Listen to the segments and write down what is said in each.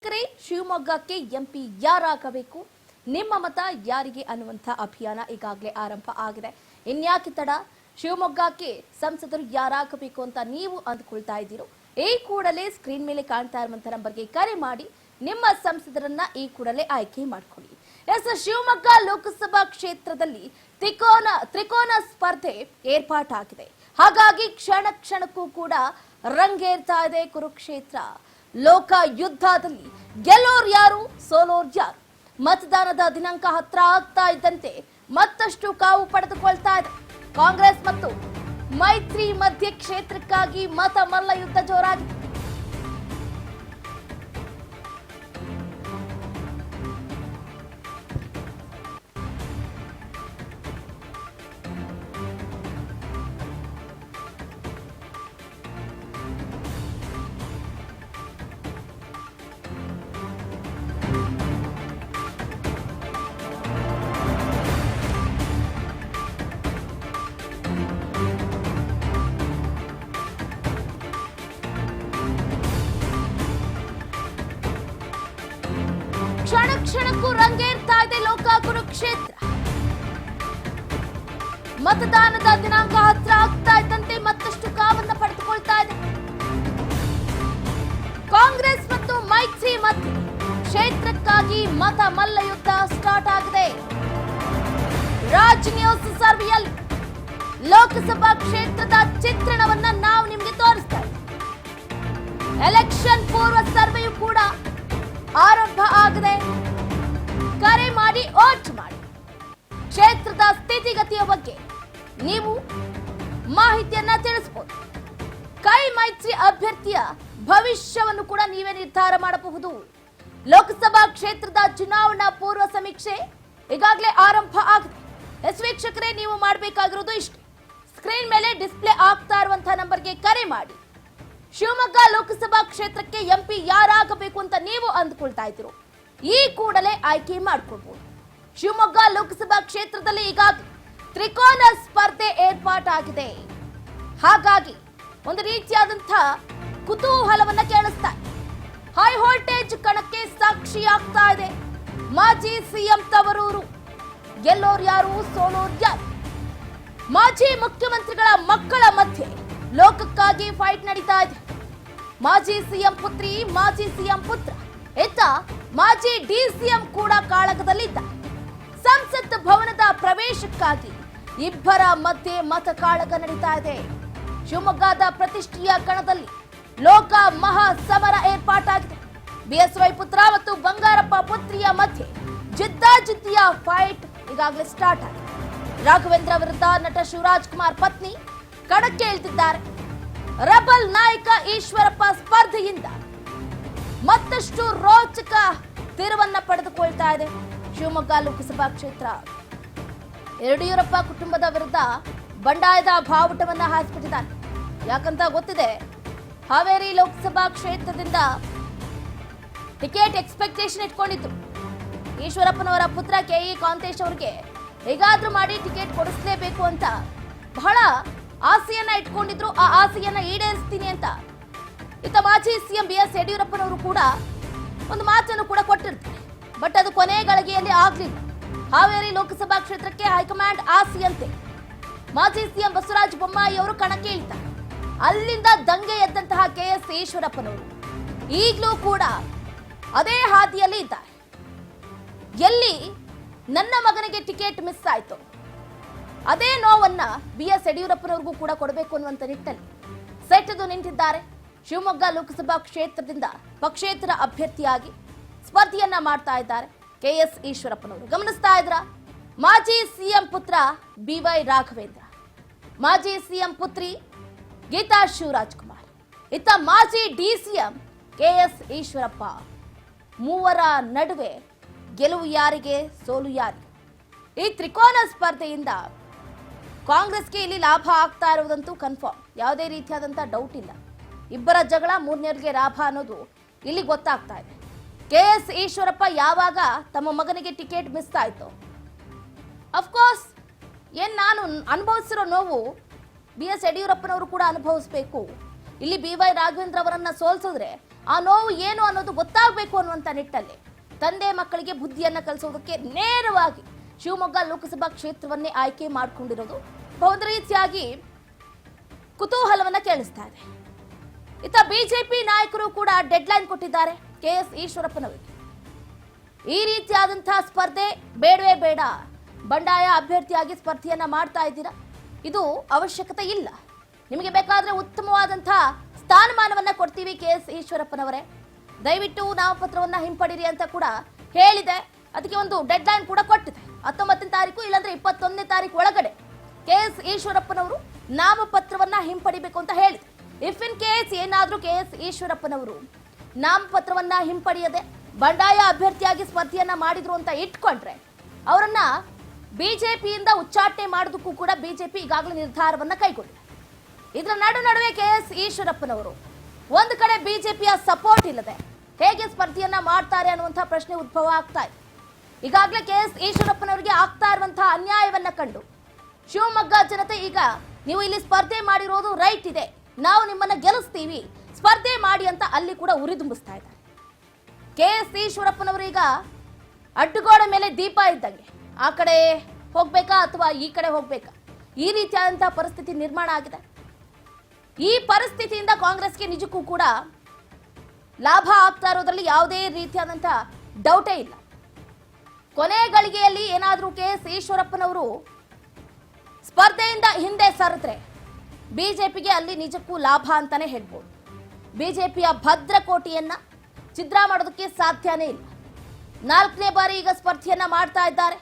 ಶಿವಮೊಗ್ಗಕ್ಕೆ ಎಂಪಿ ಯಾರಾಗಬೇಕು, ನಿಮ್ಮ ಮತ ಯಾರಿಗೆ ಅನ್ನುವಂಥ ಅಭಿಯಾನ ಈಗಾಗಲೇ ಆರಂಭ ಆಗಿದೆ. ಇನ್ಯಾಕೆ ತಡ, ಶಿವಮೊಗ್ಗಕ್ಕೆ ಸಂಸದರು ಯಾರಾಗಬೇಕು ಅಂತ ನೀವು ಅಂದುಕೊಳ್ತಾ ಇದ್ದೀರೋ ಈ ಕೂಡಲೇ ಸ್ಕ್ರೀನ್ ಮೇಲೆ ಕಾಣ್ತಾ ಇರುವಂತ ನಂಬರ್ಗೆ ಕರೆ ಮಾಡಿ ನಿಮ್ಮ ಸಂಸದರನ್ನ ಈ ಕೂಡಲೇ ಆಯ್ಕೆ ಮಾಡಿಕೊಳ್ಳಿ. ಶಿವಮೊಗ್ಗ ಲೋಕಸಭಾ ಕ್ಷೇತ್ರದಲ್ಲಿ ತ್ರಿಕೋನ ಸ್ಪರ್ಧೆ ಏರ್ಪಾಟಾಗಿದೆ. ಹಾಗಾಗಿ ಕ್ಷಣ ಕ್ಷಣಕ್ಕೂ ಕೂಡ ರಂಗೇರ್ತಾ ಇದೆ ಕುರುಕ್ಷೇತ್ರ. ಲೋಕ ಯುದ್ಧದಲ್ಲಿ ಗೆಲ್ಲೋರ್ ಯಾರು, ಸೋಲೋರ್ ಯಾರು? ಮತದಾನದ ದಿನಾಂಕ ಹತ್ರ ಆಗ್ತಾ ಇದ್ದಂತೆ ಮತ್ತಷ್ಟು ಕಾವು ಪಡೆದುಕೊಳ್ತಾ ಇದೆ. ಕಾಂಗ್ರೆಸ್ ಮತ್ತು ಮೈತ್ರಿ ಮಧ್ಯೆ ಕ್ಷೇತ್ರಕ್ಕಾಗಿ ಮತ ಮಲ್ಲ ಯುದ್ಧ ಜೋರಾಗಿದೆ. ಕ್ಷಣ ಕ್ಷಣಕ್ಕೂ ರಂಗೇರ್ತಾ ಇದೆ ಲೋಕ ಕುರುಕ್ಷೇತ್ರ. ಮತದಾನದ ದಿನಾಂಕ ಹತ್ರ ಆಗ್ತಾ ಇದ್ದಂತೆ ಮತ್ತಷ್ಟು ಕಾವನ್ನ ಪಡೆದುಕೊಳ್ತಾ ಇದೆ. ಕಾಂಗ್ರೆಸ್ ಮತ್ತು ಮೈತ್ರಿ ಮಧ್ಯೆ ಕ್ಷೇತ್ರಕ್ಕಾಗಿ ಮತ ಮಲ್ಲ ಯುದ್ಧ ಸ್ಟಾರ್ಟ್ ಆಗಿದೆ. ರಾಜ್ ನ್ಯೂಸ್ ಸರ್ವೆಯಲ್ಲಿ ಲೋಕಸಭಾ ಕ್ಷೇತ್ರದ ಚಿತ್ರಣವನ್ನ ನಾವು ನಿಮಗೆ ತೋರಿಸ್ತಾ ಇದ್ದೀವಿ. ಎಲೆಕ್ಷನ್ ಪೂರ್ವ ಸರ್ವೆಯೂ ಕೂಡ ಆರಂಭ ಆಗಿದೆ. ಕರೆ ಮಾಡಿ ವೋಟ್ ಮಾಡಿ. ಕ್ಷೇತ್ರದ ಸ್ಥಿತಿಗತಿಯ ಬಗ್ಗೆ ನೀವು ಮಾಹಿತಿಯನ್ನ ತಿಳಿಸಬಹುದು. ಕೈ ಮೈತ್ರಿ ಅಭ್ಯರ್ಥಿಯ ಭವಿಷ್ಯವನ್ನು ಕೂಡ ನೀವೇ ನಿರ್ಧಾರ ಮಾಡಬಹುದು. ಲೋಕಸಭಾ ಕ್ಷೇತ್ರದ ಚುನಾವಣಾ ಪೂರ್ವ ಸಮೀಕ್ಷೆ ಈಗಾಗಲೇ ಆರಂಭ ಆಗಿದೆ. ವೀಕ್ಷಕರೇ, ನೀವು ಮಾಡಬೇಕಾಗಿರೋದು ಇಷ್ಟೇ. ಸ್ಕ್ರೀನ್ ಮೇಲೆ ಡಿಸ್ಪ್ಲೇ ಆಗ್ತಾ ಇರುವಂತಹ ನಂಬರ್ಗೆ ಕರೆ ಮಾಡಿ ಶಿವಮೊಗ್ಗ ಲೋಕಸಭಾ ಕ್ಷೇತ್ರಕ್ಕೆ ಎಂಪಿ ಯಾರಾಗಬೇಕು ಅಂತ ನೀವು ಅಂದುಕೊಳ್ತಾ ಇದ್ದೀರೋ ಈ ಕೂಡಲೇ ಆಯ್ಕೆ ಮಾಡಿಕೊಳ್ಬಹುದು. ಶಿವಮೊಗ್ಗ ಲೋಕಸಭಾ ಕ್ಷೇತ್ರದಲ್ಲಿ ಈಗಾಗಲೇ ತ್ರಿಕೋನ ಸ್ಪರ್ಧೆ ಏರ್ಪಾಟಾಗಿದೆ. ಹಾಗಾಗಿ ಒಂದು ರೀತಿಯಾದಂತಹ ಕುತೂಹಲವನ್ನ ಕೇಳಿಸ್ತಾ ಇದೆ. ಹೈ ವೋಲ್ಟೇಜ್ ಕಣಕ್ಕೆ ಸಾಕ್ಷಿಯಾಗ್ತಾ ಇದೆ ಮಾಜಿ ಸಿಎಂ ತವರೂರು. ಗೆಲ್ಲೋರ್ ಯಾರು, ಸೋಲೋರ್ ಯಾರು? ಮಾಜಿ ಮುಖ್ಯಮಂತ್ರಿಗಳ ಮಕ್ಕಳ ಮಧ್ಯೆ ಲೋಕಕ್ಕಾಗಿ ಫೈಟ್ ನಡೀತಾ ಇದೆ. ಮಾಜಿ ಸಿಎಂ ಪುತ್ರಿ, ಮಾಜಿ ಸಿಎಂ ಪುತ್ರ, ಇತ್ತ ಮಾಜಿ ಡಿಸಿಎಂ ಕೂಡ ಕಾಳಗದಲ್ಲಿದ್ದ. ಸಂಸತ್ ಭವನದ ಪ್ರವೇಶಕ್ಕಾಗಿ ಇಬ್ಬರ ಮಧ್ಯೆ ಮತ ಕಾಳಗ ನಡೀತಾ ಇದೆ. ಶಿವಮೊಗ್ಗದ ಪ್ರತಿಷ್ಠೆಯ ಕಣದಲ್ಲಿ ಲೋಕ ಮಹಾ ಸಮರ ಏರ್ಪಾಟಾಗಿದೆ. ಬಿಎಸ್ವೈ ಪುತ್ರ ಮತ್ತು ಬಂಗಾರಪ್ಪ ಪುತ್ರಿಯ ಮಧ್ಯೆ ಜಿದ್ದಾಜಿದ್ದಿಯ ಫೈಟ್ ಈಗಾಗಲೇ ಸ್ಟಾರ್ಟ್ ಆಗಿದೆ. ರಾಘವೇಂದ್ರ ವಿರುದ್ಧ ನಟ ಶಿವರಾಜ್ ಕುಮಾರ್ ಪತ್ನಿ ಕಣಕ್ಕೆ ಇಳಿದಿದ್ದಾರೆ. ರೆಬಲ್ ನಾಯಕ ಈಶ್ವರಪ್ಪ ಸ್ಪರ್ಧೆಯಿಂದ ಮತ್ತಷ್ಟು ರೋಚಕ ತಿರುವನ್ನ ಪಡೆದುಕೊಳ್ತಾ ಇದೆ ಶಿವಮೊಗ್ಗ ಲೋಕಸಭಾ ಕ್ಷೇತ್ರ. ಯಡಿಯೂರಪ್ಪ ಕುಟುಂಬದ ವಿರುದ್ಧ ಬಂಡಾಯದ ಬಾವುಟವನ್ನ ಹಾರಿಸಿಬಿಟ್ಟಿದ್ದಾರೆ. ಯಾಕಂತ ಗೊತ್ತಿದೆ, ಹಾವೇರಿ ಲೋಕಸಭಾ ಕ್ಷೇತ್ರದಿಂದ ಟಿಕೆಟ್ ಎಕ್ಸ್ಪೆಕ್ಟೇಷನ್ ಇಟ್ಕೊಂಡಿದ್ರು. ಈಶ್ವರಪ್ಪನವರ ಪುತ್ರ ಕೆಇ ಕಾಂತೇಶ್ ಅವರಿಗೆ ಹೇಗಾದ್ರೂ ಮಾಡಿ ಟಿಕೆಟ್ ಕೊಡಿಸಲೇಬೇಕು ಅಂತ ಬಹಳ ಆಸೆಯನ್ನ ಇಟ್ಕೊಂಡಿದ್ರು. ಆ ಆಸೆಯನ್ನ ಈಡೇರಿಸ್ತೀನಿ ಅಂತ ಇತ್ತ ಮಾಜಿ ಸಿಎಂ ಬಿಎಸ್ ಯಡಿಯೂರಪ್ಪನವರು ಕೂಡ ಒಂದು ಮಾತನ್ನು ಕೂಡ ಕೊಟ್ಟಿರ್ತಾರೆ. ಬಟ್ ಅದು ಕೊನೆ ಗಳಿಗೆಯಲ್ಲಿ ಆಗ್ಲಿಲ್ಲ. ಹಾವೇರಿ ಲೋಕಸಭಾ ಕ್ಷೇತ್ರಕ್ಕೆ ಹೈಕಮಾಂಡ್ ಆಸೆಯಂತೆ ಮಾಜಿ ಸಿಎಂ ಬಸವರಾಜ ಬೊಮ್ಮಾಯಿ ಅವರು ಕಣಕ್ಕೆ ಇಳಿತಾರೆ. ಅಲ್ಲಿಂದ ದಂಗೆ ಎದ್ದಂತಹ ಕೆಎಸ್ ಈಶ್ವರಪ್ಪನವರು ಈಗಲೂ ಕೂಡ ಅದೇ ಹಾದಿಯಲ್ಲಿ ಇದ್ದಾರೆ. ಎಲ್ಲಿ ನನ್ನ ಮಗನಿಗೆ ಟಿಕೆಟ್ ಮಿಸ್ ಆಯ್ತು, ಅದೇ ನೋವನ್ನ ಬಿಎಸ್ ಯಡಿಯೂರಪ್ಪನವ್ರಿಗೂ ಕೂಡ ಕೊಡಬೇಕು ಅನ್ನುವಂತ ನಿಟ್ಟಲ್ಲಿ ಸೆಟೆದು ನಿಂತಿದ್ದಾರೆ. ಶಿವಮೊಗ್ಗ ಲೋಕಸಭಾ ಕ್ಷೇತ್ರದಿಂದ ಪಕ್ಷೇತರ ಅಭ್ಯರ್ಥಿಯಾಗಿ ಸ್ಪರ್ಧೆಯನ್ನ ಮಾಡ್ತಾ ಇದ್ದಾರೆ ಕೆಎಸ್ ಈಶ್ವರಪ್ಪನವರು. ಗಮನಿಸ್ತಾ ಇದ್ರ ಮಾಜಿ ಸಿಎಂ ಪುತ್ರ ಬಿವೈ ರಾಘವೇಂದ್ರ, ಮಾಜಿ ಸಿಎಂ ಪುತ್ರಿ ಗೀತಾ ಶಿವರಾಜ್ ಕುಮಾರ್, ಇತ್ತ ಮಾಜಿ ಡಿಸಿಎಂ ಕೆಎಸ್ ಈಶ್ವರಪ್ಪ. ಮೂವರ ನಡುವೆ ಗೆಲುವು ಯಾರಿಗೆ, ಸೋಲು ಯಾರಿಗೆ? ಈ ತ್ರಿಕೋನ ಸ್ಪರ್ಧೆಯಿಂದ ಕಾಂಗ್ರೆಸ್ಗೆ ಇಲ್ಲಿ ಲಾಭ ಆಗ್ತಾ ಇರುವುದಂತೂ ಕನ್ಫರ್ಮ್. ಯಾವುದೇ ರೀತಿಯಾದಂಥ ಡೌಟ್ ಇಲ್ಲ. ಇಬ್ಬರ ಜಗಳ, ಮೂರನೇವರಿಗೆ ಲಾಭ ಅನ್ನೋದು ಇಲ್ಲಿ ಗೊತ್ತಾಗ್ತಾ ಇದೆ. ಕೆಎಸ್ ಈಶ್ವರಪ್ಪ ಯಾವಾಗ ತಮ್ಮ ಮಗನಿಗೆ ಟಿಕೆಟ್ ಮಿಸ್ ಆಯ್ತು, ಅಫ್ಕೋರ್ಸ್ ನಾನು ಅನುಭವಿಸಿರೋ ನೋವು ಬಿಎಸ್ ಯಡಿಯೂರಪ್ಪನವರು ಕೂಡ ಅನುಭವಿಸಬೇಕು. ಇಲ್ಲಿ ಬಿವೈ ರಾಘವೇಂದ್ರ ಅವರನ್ನ ಸೋಲಿಸಿದ್ರೆ ಆ ನೋವು ಏನು ಅನ್ನೋದು ಗೊತ್ತಾಗಬೇಕು ಅನ್ನುವಂಥ ನಿಟ್ಟಲ್ಲಿ ತಂದೆ ಮಕ್ಕಳಿಗೆ ಬುದ್ಧಿಯನ್ನ ಕಲಿಸೋದಕ್ಕೆ ನೇರವಾಗಿ ಶಿವಮೊಗ್ಗ ಲೋಕಸಭಾ ಕ್ಷೇತ್ರವನ್ನೇ ಆಯ್ಕೆ ಮಾಡಿಕೊಂಡಿರೋದು ಒಂದು ರೀತಿಯಾಗಿ ಕುತೂಹಲವನ್ನ ಕೇಳಿಸ್ತಾ ಇದೆ. ಇತ್ತ ಬಿಜೆಪಿ ನಾಯಕರು ಕೂಡ ಡೆಡ್ಲೈನ್ ಕೊಟ್ಟಿದ್ದಾರೆ ಕೆಎಸ್ ಈಶ್ವರಪ್ಪನವರಿಗೆ. ಈ ರೀತಿಯಾದಂತಹ ಸ್ಪರ್ಧೆ ಬೇಡವೇ ಬೇಡ, ಬಂಡಾಯ ಅಭ್ಯರ್ಥಿಯಾಗಿ ಸ್ಪರ್ಧೆಯನ್ನ ಮಾಡ್ತಾ ಇದ್ದೀರಾ, ಇದು ಅವಶ್ಯಕತೆ ಇಲ್ಲ, ನಿಮಗೆ ಬೇಕಾದ್ರೆ ಉತ್ತಮವಾದಂತಹ ಸ್ಥಾನಮಾನವನ್ನ ಕೊಡ್ತೀವಿ ಕೆಎಸ್ ಈಶ್ವರಪ್ಪನವರೇ, ದಯವಿಟ್ಟು ನಾಮಪತ್ರವನ್ನ ಹಿಂಪಡಿರಿ ಅಂತ ಕೂಡ ಹೇಳಿದೆ. ಅದಕ್ಕೆ ಒಂದು ಡೆಡ್ಲೈನ್ ಕೂಡ ಕೊಟ್ಟಿದೆ. 19ನೇ ತಾರೀಕು ಇಲ್ಲಾಂದ್ರೆ 21ನೇ ತಾರೀಕು ಒಳಗಡೆ ಕೆಎಸ್ ಈಶ್ವರಪ್ಪನವರು ನಾಮಪತ್ರವನ್ನ ಹಿಂಪಡಿಬೇಕು ಅಂತ ಹೇಳಿದೆ. ಇಫ್ ಇನ್ ಕೇಸ್ ಏನಾದ್ರೂ ಕೆಎಸ್ ಈಶ್ವರಪ್ಪನವರು ನಾಮಪತ್ರವನ್ನ ಹಿಂಪಡೆಯದೆ ಬಂಡಾಯ ಅಭ್ಯರ್ಥಿಯಾಗಿ ಸ್ಪರ್ಧೆಯನ್ನ ಮಾಡಿದ್ರು ಅಂತ ಇಟ್ಕೊಂಡ್ರೆ ಅವರನ್ನ ಬಿಜೆಪಿಯಿಂದ ಉಚ್ಚಾಟನೆ ಮಾಡೋದಕ್ಕೂ ಕೂಡ ಬಿಜೆಪಿ ಈಗಾಗಲೇ ನಿರ್ಧಾರವನ್ನ ಕೈಗೊಂಡಿದೆ. ಇದರ ನಡುವೆ ಕೆಎಸ್ ಈಶ್ವರಪ್ಪನವರು ಒಂದು ಕಡೆ ಬಿಜೆಪಿಯ ಸಪೋರ್ಟ್ ಇಲ್ಲದೆ ಹೇಗೆ ಸ್ಪರ್ಧೆಯನ್ನ ಮಾಡ್ತಾರೆ ಅನ್ನುವಂತಹ ಪ್ರಶ್ನೆ ಉದ್ಭವ ಆಗ್ತಾ ಇದೆ. ಈಗಾಗಲೇ ಕೆಎಸ್ ಈಶ್ವರಪ್ಪನವರಿಗೆ ಆಗ್ತಾ ಇರುವಂತಹ ಅನ್ಯಾಯವನ್ನ ಕಂಡು ಶಿವಮೊಗ್ಗ ಜನತೆ ಈಗ ನೀವು ಇಲ್ಲಿ ಸ್ಪರ್ಧೆ ಮಾಡಿರೋದು ರೈಟ್ ಇದೆ, ನಾವು ನಿಮ್ಮನ್ನ ಗೆಲ್ಲಿಸ್ತೀವಿ, ಸ್ಪರ್ಧೆ ಮಾಡಿ ಅಂತ ಅಲ್ಲಿ ಕೂಡ ಉರಿದುಂಬಿಸ್ತಾ ಇದ್ದಾರೆ. ಕೆಎಸ್ ಈಶ್ವರಪ್ಪನವರು ಈಗ ಅಡ್ಡುಗೋಡೆ ಮೇಲೆ ದೀಪ ಇದ್ದಂಗೆ ಆ ಕಡೆ ಹೋಗ್ಬೇಕಾ ಅಥವಾ ಈ ಕಡೆ ಹೋಗ್ಬೇಕಾ, ಈ ರೀತಿಯಾದಂತಹ ಪರಿಸ್ಥಿತಿ ನಿರ್ಮಾಣ ಆಗಿದೆ. ಈ ಪರಿಸ್ಥಿತಿಯಿಂದ ಕಾಂಗ್ರೆಸ್ಗೆ ನಿಜಕ್ಕೂ ಕೂಡ ಲಾಭ ಆಗ್ತಾ ಇರೋದ್ರಲ್ಲಿ ಯಾವುದೇ ರೀತಿಯಾದಂತಹ ಡೌಟೇ ಇಲ್ಲ. ಕೊನೆ ಗಳಿಗೆಯಲ್ಲಿ ಏನಾದರೂ ಕೆಎಸ್ ಈಶ್ವರಪ್ಪನವರು ಸ್ಪರ್ಧೆಯಿಂದ ಹಿಂದೆ ಸರಿದ್ರೆ ಬಿಜೆಪಿಗೆ ಅಲ್ಲಿ ನಿಜಕ್ಕೂ ಲಾಭ ಅಂತಾನೆ ಹೇಳ್ಬೋದು. ಬಿಜೆಪಿಯ ಭದ್ರಕೋಟೆಯನ್ನ ಛಿದ್ರ ಮಾಡೋದಕ್ಕೆ ಸಾಧ್ಯನೇ ಇಲ್ಲ. 4ನೇ ಬಾರಿ ಈಗ ಸ್ಪರ್ಧೆಯನ್ನ ಮಾಡ್ತಾ ಇದ್ದಾರೆ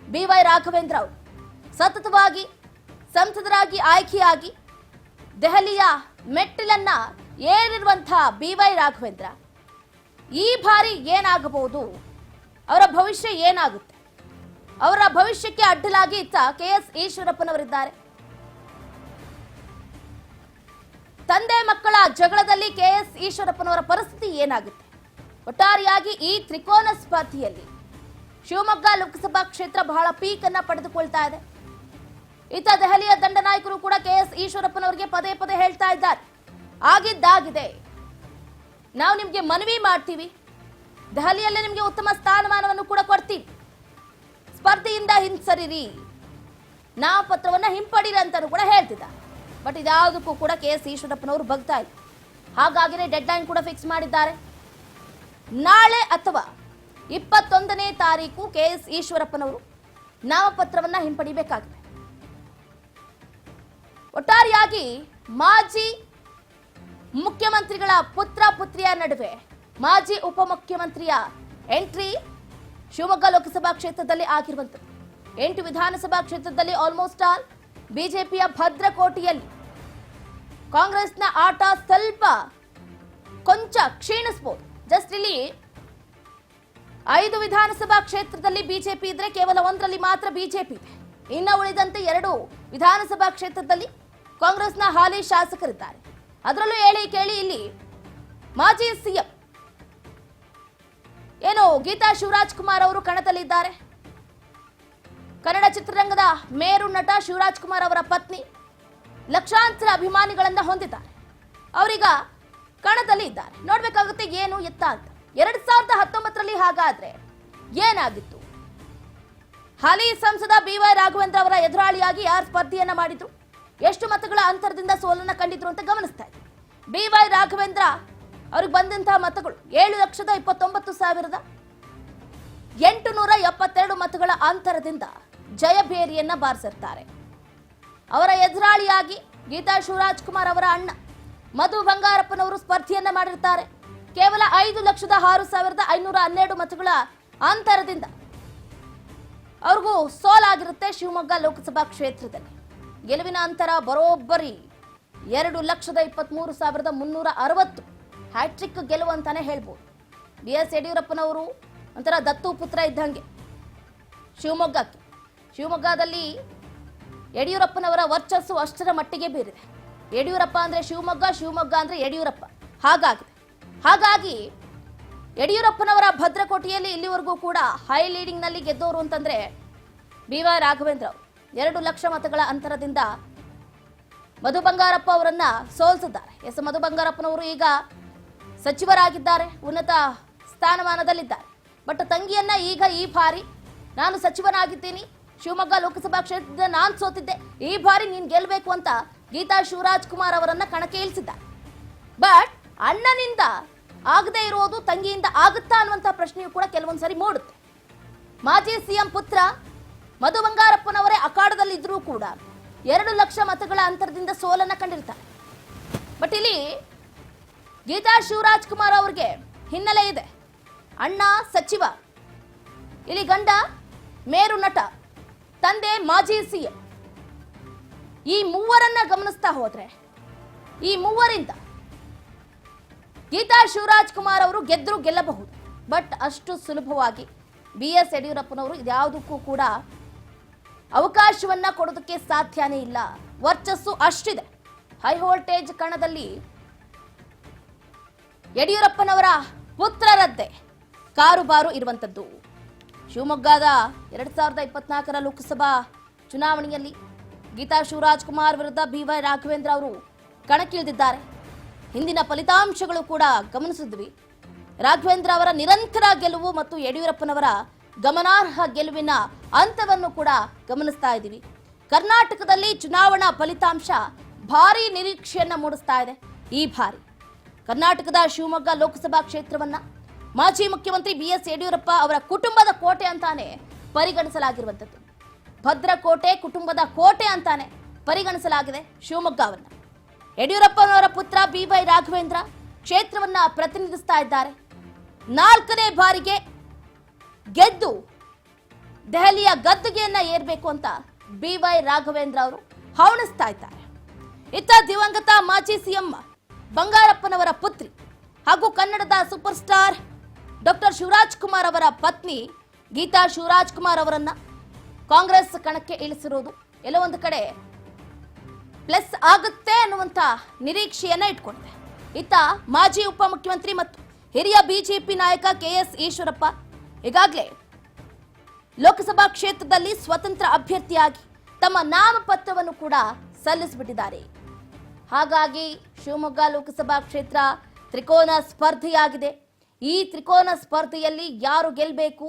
BY ರಾಘವೇಂದ್ರ ಅವರು. ಸತತವಾಗಿ ಸಂಸದರಾಗಿ ಆಯ್ಕೆಯಾಗಿ ದೆಹಲಿಯ ಮೆಟ್ಟಿಲನ್ನ ಏರಿರುವಂತಹ BY ರಾಘವೇಂದ್ರ ಈ ಬಾರಿ ಏನಾಗಬಹುದು, ಅವರ ಭವಿಷ್ಯ ಏನಾಗುತ್ತೆ, ಅವರ ಭವಿಷ್ಯಕ್ಕೆ ಅಡ್ಡಲಾಗಿ ಇತ್ತ ಕೆಎಸ್ ಈಶ್ವರಪ್ಪನವರಿದ್ದಾರೆ. ತಂದೆ ಮಕ್ಕಳ ಜಗಳದಲ್ಲಿ ಕೆಎಸ್ ಈಶ್ವರಪ್ಪನವರ ಪರಿಸ್ಥಿತಿ ಏನಾಗುತ್ತೆ? ಒಟ್ಟಾರೆಯಾಗಿ ಈ ತ್ರಿಕೋನ ಸ್ಪರ್ಧೆಯಲ್ಲಿ ಶಿವಮೊಗ್ಗ ಲೋಕಸಭಾ ಕ್ಷೇತ್ರ ಬಹಳ ಪೀಕ್ ಅನ್ನ ಪಡೆದುಕೊಳ್ತಾ ಇದೆ. ಇತ್ತ ದೆಹಲಿಯ ದಂಡನಾಯಕರು ಕೂಡ ಕೆಎಸ್ ಈಶ್ವರಪ್ಪನವರಿಗೆ ಪದೇ ಪದೇ ಹೇಳ್ತಾ ಇದ್ದಾರೆ, ಆಗಿದ್ದಾಗಿದೆ, ನಾವು ನಿಮ್ಗೆ ಮನವಿ ಮಾಡ್ತೀವಿ, ದೆಹಲಿಯಲ್ಲೇ ನಿಮ್ಗೆ ಉತ್ತಮ ಸ್ಥಾನಮಾನವನ್ನು ಕೂಡ ಕೊಡ್ತೀವಿ, ಸ್ಪರ್ಧೆಯಿಂದ ಹಿಂಸರಿರಿ, ನಾಮಪತ್ರವನ್ನ ಹಿಂಪಡಿರಿ ಅಂತಾನು ಕೂಡ ಹೇಳ್ತಿದ್ದಾರೆ. ಬಟ್ ಇದ್ಯಾವುದಕ್ಕೂ ಕೂಡ ಕೆಎಸ್ ಈಶ್ವರಪ್ಪನವರು ಬಗ್ತಾ ಇಲ್ಲ. ಹಾಗಾಗಿನೇ ಡೆಡ್ಲೈನ್ ಕೂಡ ಫಿಕ್ಸ್ ಮಾಡಿದ್ದಾರೆ. ನಾಳೆ ಅಥವಾ 21ನೇ ತಾರೀಕು ಕೆಎಸ್ ಈಶ್ವರಪ್ಪನವರು ನಾಮಪತ್ರವನ್ನ ಹಿಂಪಡಿಬೇಕಾಗಿದೆ. ಒಟ್ಟಾರೆಯಾಗಿ ಮಾಜಿ ಮುಖ್ಯಮಂತ್ರಿಗಳ ಪುತ್ರ ಪುತ್ರಿಯ ನಡುವೆ ಮಾಜಿ ಉಪಮುಖ್ಯಮಂತ್ರಿಯ ಎಂಟ್ರಿ ಶಿವಮೊಗ್ಗ ಲೋಕಸಭಾ ಕ್ಷೇತ್ರದಲ್ಲಿ ಆಗಿರುವಂಥದ್ದು. 8 ವಿಧಾನಸಭಾ ಕ್ಷೇತ್ರದಲ್ಲಿ ಆಲ್ಮೋಸ್ಟ್ ಆಲ್ ಬಿಜೆಪಿಯ ಭದ್ರಕೋಟೆಯಲ್ಲಿ ಕಾಂಗ್ರೆಸ್ನ ಆಟ ಸ್ವಲ್ಪ ಕೊಂಚ ಕ್ಷೀಣಿಸಬಹುದು. ಜಸ್ಟ್ ಇಲ್ಲಿ 5 ವಿಧಾನಸಭಾ ಕ್ಷೇತ್ರದಲ್ಲಿ ಬಿಜೆಪಿ ಇದ್ರೆ ಕೇವಲ 1ರಲ್ಲಿ ಮಾತ್ರ ಬಿಜೆಪಿ ಇದೆ. ಇನ್ನು ಉಳಿದಂತೆ 2 ವಿಧಾನಸಭಾ ಕ್ಷೇತ್ರದಲ್ಲಿ ಕಾಂಗ್ರೆಸ್ನ ಹಾಲಿ ಶಾಸಕರಿದ್ದಾರೆ. ಅದರಲ್ಲೂ ಹೇಳಿ ಕೇಳಿ ಇಲ್ಲಿ ಮಾಜಿ ಸಿಎಂ ಗೀತಾ ಶಿವರಾಜ್ ಕುಮಾರ್ ಅವರು ಕಣದಲ್ಲಿದ್ದಾರೆ. ಕನ್ನಡ ಚಿತ್ರರಂಗದ ಮೇರು ನಟ ಶಿವರಾಜ್ ಕುಮಾರ್ ಅವರ ಪತ್ನಿ ಲಕ್ಷಾಂತರ ಅಭಿಮಾನಿಗಳನ್ನ ಹೊಂದಿದ್ದಾರೆ. ಅವರೀಗ ಕಣದಲ್ಲಿ ಇದ್ದಾರೆ. ನೋಡ್ಬೇಕಾಗುತ್ತೆ ಏನು ಎತ್ತ ಅಂತ. 2019ರಲ್ಲಿ ಹಾಗಾದ್ರೆ ಏನಾಗಿತ್ತು? ಹಾಲಿ ಸಂಸದ BY ರಾಘವೇಂದ್ರ ಅವರ ಎದುರಾಳಿಯಾಗಿ ಯಾರು ಸ್ಪರ್ಧೆಯನ್ನ ಮಾಡಿದ್ರು, ಎಷ್ಟು ಮತಗಳ ಅಂತರದಿಂದ ಸೋಲನ್ನ ಕಂಡಿದ್ರು ಅಂತ ಗಮನಿಸ್ತಾ ಇದೆ. BY ರಾಘವೇಂದ್ರ ಅವ್ರಿಗೆ ಬಂದಂತಹ ಮತಗಳು 7,29,872 ಮತಗಳ ಅಂತರದಿಂದ ಜಯಭೇರಿಯನ್ನ ಬಾರಿಸಿರ್ತಾರೆ. ಅವರ ಎದುರಾಳಿಯಾಗಿ ಗೀತಾ ಶಿವರಾಜ್ ಕುಮಾರ್ ಅವರ ಅಣ್ಣ ಮಧು ಬಂಗಾರಪ್ಪನವರು ಸ್ಪರ್ಧೆಯನ್ನ ಮಾಡಿರ್ತಾರೆ. ಕೇವಲ 5,06,512 ಮತಗಳ ಅಂತರದಿಂದ ಅವ್ರಿಗೂ ಸೋಲಾಗಿರುತ್ತೆ. ಶಿವಮೊಗ್ಗ ಲೋಕಸಭಾ ಕ್ಷೇತ್ರದಲ್ಲಿ ಗೆಲುವಿನ ಅಂತರ ಬರೋಬ್ಬರಿ 2,23,360 ಹ್ಯಾಟ್ರಿಕ್ ಗೆಲುವು ಅಂತಾನೆ ಹೇಳ್ಬೋದು. BS ಯಡಿಯೂರಪ್ಪನವರು ಒಂಥರ ದತ್ತು ಪುತ್ರ ಇದ್ದಂಗೆ ಶಿವಮೊಗ್ಗದಲ್ಲಿ ಯಡಿಯೂರಪ್ಪನವರ ವರ್ಚಸ್ಸು ಅಷ್ಟರ ಮಟ್ಟಿಗೆ ಬೀರಿದೆ. ಯಡಿಯೂರಪ್ಪ ಅಂದ್ರೆ ಶಿವಮೊಗ್ಗ ಅಂದ್ರೆ ಯಡಿಯೂರಪ್ಪ ಹಾಗಾಗಿ ಯಡಿಯೂರಪ್ಪನವರ ಭದ್ರಕೋಟೆಯಲ್ಲಿ ಇಲ್ಲಿವರೆಗೂ ಕೂಡ ಹೈ ಲೀಡಿಂಗ್ ನಲ್ಲಿ ಗೆದ್ದವರು ಅಂತಂದ್ರೆ BY ರಾಘವೇಂದ್ರ ಅವರು 2 ಲಕ್ಷ ಮತಗಳ ಅಂತರದಿಂದ ಮಧು ಬಂಗಾರಪ್ಪ ಅವರನ್ನ ಸೋಲಿಸಿದ್ದಾರೆ. ಮಧು ಬಂಗಾರಪ್ಪನವರು ಈಗ ಸಚಿವರಾಗಿದ್ದಾರೆ, ಉನ್ನತ ಸ್ಥಾನಮಾನದಲ್ಲಿದ್ದಾರೆ. ಬಟ್ ತಂಗಿಯನ್ನ ಈಗ ಈ ಬಾರಿ ನಾನು ಸಚಿವನಾಗಿದ್ದೀನಿ, ಶಿವಮೊಗ್ಗ ಲೋಕಸಭಾ ಕ್ಷೇತ್ರದಿಂದ ನಾನು ಸೋತಿದ್ದೆ, ಈ ಬಾರಿ ನೀನು ಗೆಲ್ಲಬೇಕು ಅಂತ ಗೀತಾ ಶಿವರಾಜ್ ಕುಮಾರ್ ಅವರನ್ನ ಕಣಕ್ಕೆ ಇಳಿಸಿದ್ದಾರೆ. ಬಟ್ ಅಣ್ಣನಿಂದ ಆಗದೆ ಇರೋದು ತಂಗಿಯಿಂದ ಆಗುತ್ತಾ ಅನ್ನುವಂಥ ಪ್ರಶ್ನೆಯೂ ಕೂಡ ಕೆಲವೊಂದ್ಸರಿ ಮೂಡುತ್ತೆ. ಮಾಜಿ ಸಿಎಂ ಪುತ್ರ ಮಧು ಬಂಗಾರಪ್ಪನವರೇ ಅಖಾಡದಲ್ಲಿದ್ದರೂ ಕೂಡ 2 ಲಕ್ಷ ಮತಗಳ ಅಂತರದಿಂದ ಸೋಲನ್ನ ಕಂಡಿರ್ತಾರೆ. ಬಟ್ ಇಲ್ಲಿ ಗೀತಾ ಶಿವರಾಜ್ ಕುಮಾರ್ ಅವರಿಗೆ ಹಿನ್ನೆಲೆ ಇದೆ. ಅಣ್ಣ ಸಚಿವ, ಇಲ್ಲಿ ಗಂಡ ಮೇರು ನಟ, ತಂದೆ ಮಾಜಿ ಸಿಎಂ. ಈ ಮೂವರನ್ನ ಗಮನಿಸ್ತಾ ಹೋದ್ರೆ ಈ ಮೂವರಿಂದ ಗೀತಾ ಶಿವರಾಜ್ ಕುಮಾರ್ ಅವರು ಗೆಲ್ಲಬಹುದು. ಬಟ್ ಅಷ್ಟು ಸುಲಭವಾಗಿ BS ಯಡಿಯೂರಪ್ಪನವರು ಇದ್ಯಾವುದಕ್ಕೂ ಕೂಡ ಅವಕಾಶವನ್ನ ಕೊಡೋದಕ್ಕೆ ಸಾಧ್ಯನೇ ಇಲ್ಲ. ವರ್ಚಸ್ಸು ಅಷ್ಟಿದೆ. ಹೈ ವೋಲ್ಟೇಜ್ ಕಣದಲ್ಲಿ ಯಡಿಯೂರಪ್ಪನವರ ಪುತ್ರರದ್ದೇ ಕಾರುಬಾರು ಇರುವಂತದ್ದು. ಶಿವಮೊಗ್ಗದ 2024ರ ಲೋಕಸಭಾ ಚುನಾವಣೆಯಲ್ಲಿ ಗೀತಾ ಶಿವರಾಜ್ ಕುಮಾರ್ ವಿರುದ್ಧ BY ರಾಘವೇಂದ್ರ ಅವರು ಕಣಕ್ಕಿಳಿದಿದ್ದಾರೆ. ಹಿಂದಿನ ಫಲಿತಾಂಶಗಳು ಕೂಡ ಗಮನಿಸಿದ್ವಿ. ರಾಘವೇಂದ್ರ ಅವರ ನಿರಂತರ ಗೆಲುವು ಮತ್ತು ಯಡಿಯೂರಪ್ಪನವರ ಗಮನಾರ್ಹ ಗೆಲುವಿನ ಹಂತವನ್ನು ಕೂಡ ಗಮನಿಸ್ತಾ ಇದ್ದೀವಿ. ಕರ್ನಾಟಕದಲ್ಲಿ ಚುನಾವಣಾ ಫಲಿತಾಂಶ ಭಾರೀ ನಿರೀಕ್ಷೆಯನ್ನ ಮೂಡಿಸ್ತಾ ಇದೆ. ಈ ಬಾರಿ ಕರ್ನಾಟಕದ ಶಿವಮೊಗ್ಗ ಲೋಕಸಭಾ ಕ್ಷೇತ್ರವನ್ನ ಮಾಜಿ ಮುಖ್ಯಮಂತ್ರಿ BS ಯಡಿಯೂರಪ್ಪ ಅವರ ಕುಟುಂಬದ ಕೋಟೆ ಅಂತಾನೆ ಪರಿಗಣಿಸಲಾಗಿರುವಂಥದ್ದು. ಭದ್ರಕೋಟೆ, ಕುಟುಂಬದ ಕೋಟೆ ಅಂತಾನೆ ಪರಿಗಣಿಸಲಾಗಿದೆ ಶಿವಮೊಗ್ಗವನ್ನ. ಯಡಿಯೂರಪ್ಪನವರ ಪುತ್ರ BY ರಾಘವೇಂದ್ರ ಕ್ಷೇತ್ರವನ್ನ ಪ್ರತಿನಿಧಿಸ್ತಾ ಇದ್ದಾರೆ. 4ನೇ ಬಾರಿಗೆ ಗೆದ್ದು ದೆಹಲಿಯ ಗದ್ದುಗೆಯನ್ನ ಏರ್ಬೇಕು ಅಂತ BY ರಾಘವೇಂದ್ರ ಅವರು ಹವಣಿಸ್ತಾ ಇದ್ದಾರೆ. ಇತ್ತ ದಿವಂಗತ ಮಾಜಿ ಸಿಎಂ ಬಂಗಾರಪ್ಪನವರ ಪುತ್ರಿ ಹಾಗೂ ಕನ್ನಡದ super star doctor Shivaraj Kumar ಅವರ ಪತ್ನಿ ಗೀತಾ ಶಿವರಾಜ್ ಕುಮಾರ್ ಅವರನ್ನ ಕಾಂಗ್ರೆಸ್ ಕಣಕ್ಕೆ ಇಳಿಸಿರುವುದು ಎಲ್ಲೋ ಒಂದು ಕಡೆ ಪ್ಲಸ್ ಆಗುತ್ತೆ ಅನ್ನುವಂತ ನಿರೀಕ್ಷೆಯನ್ನ ಇಟ್ಕೊಂಡಿದೆ. ಇತ್ತ ಮಾಜಿ ಉಪಮುಖ್ಯಮಂತ್ರಿ ಮತ್ತು ಹಿರಿಯ ಬಿಜೆಪಿ ನಾಯಕ KS ಈಶ್ವರಪ್ಪ ಈಗಾಗಲೇ ಲೋಕಸಭಾ ಕ್ಷೇತ್ರದಲ್ಲಿ ಸ್ವತಂತ್ರ ಅಭ್ಯರ್ಥಿಯಾಗಿ ತಮ್ಮ ನಾಮಪತ್ರವನ್ನು ಕೂಡ ಸಲ್ಲಿಸಿಬಿಟ್ಟಿದ್ದಾರೆ. ಹಾಗಾಗಿ ಶಿವಮೊಗ್ಗ ಲೋಕಸಭಾ ಕ್ಷೇತ್ರ ತ್ರಿಕೋನ ಸ್ಪರ್ಧೆಯಾಗಿದೆ. ಈ ತ್ರಿಕೋನ ಸ್ಪರ್ಧೆಯಲ್ಲಿ ಯಾರು ಗೆಲ್ಲಬೇಕು,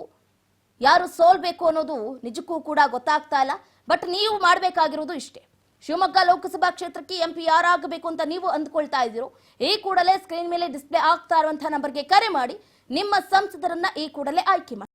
ಯಾರು ಸೋಲ್ಬೇಕು ಅನ್ನೋದು ನಿಜಕ್ಕೂ ಕೂಡ ಗೊತ್ತಾಗ್ತಾ ಇಲ್ಲ. ಬಟ್ ನೀವು ಮಾಡಬೇಕಾಗಿರೋದು ಇಷ್ಟೇ. ಶಿವಮೊಗ್ಗ ಲೋಕಸಭಾ ಕ್ಷೇತ್ರಕ್ಕೆ MP ಯಾರಾಗಬೇಕು ಅಂತ ನೀವು ಅಂದ್ಕೊಳ್ತಾ ಇದ್ದೀರೋ ಈ ಕೂಡಲೇ ಸ್ಕ್ರೀನ್ ಮೇಲೆ ಡಿಸ್ಪ್ಲೇ ಆಗ್ತಾ ಇರುವಂತಹ ನಂಬರ್ಗೆ ಕರೆ ಮಾಡಿ ನಿಮ್ಮ ಸಂಸದರನ್ನ ಈ ಕೂಡಲೇ ಆಯ್ಕೆ ಮಾಡಿ.